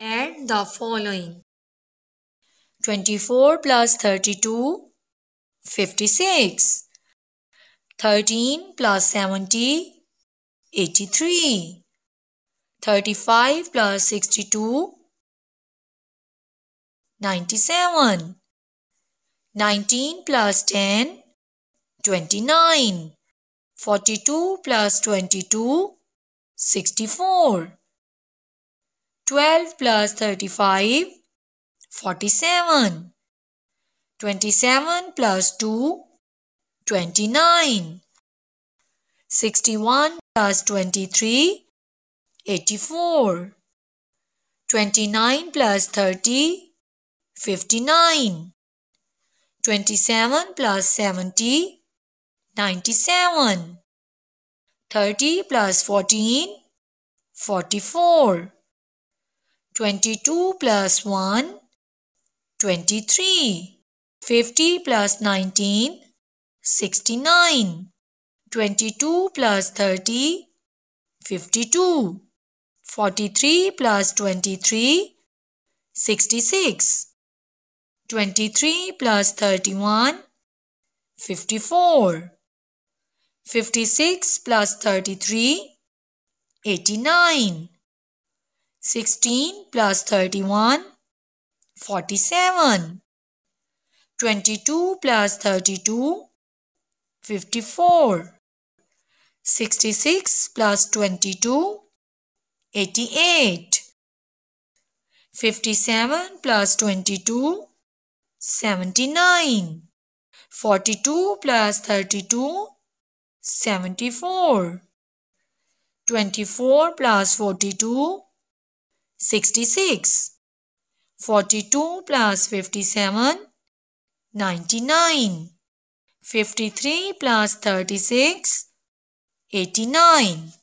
Add the following. 24 plus 32, 56. 13 plus 70, 83. 35 plus 62, 97. 19 plus 10, 29. 42 plus 22, 64. 12 plus 35, 47. 27 plus 2, 29. 61 plus 23, 84. 29 plus 30, 59. 27 plus 70, 97. 30 plus 14, 44. 22 plus 1, 23. 50 plus 19, 69. 22 plus 30, 52. 43 plus 23, 66. 23 plus 31, 54. 56 plus 33, 89. 16 plus 31, 47. 22 plus 32, 54. 66 plus 22, 88. 57 plus 22, 79. 42 plus 32, 74. 24 plus 42, 66. 42 plus 57, 99. 53 plus 36, 89.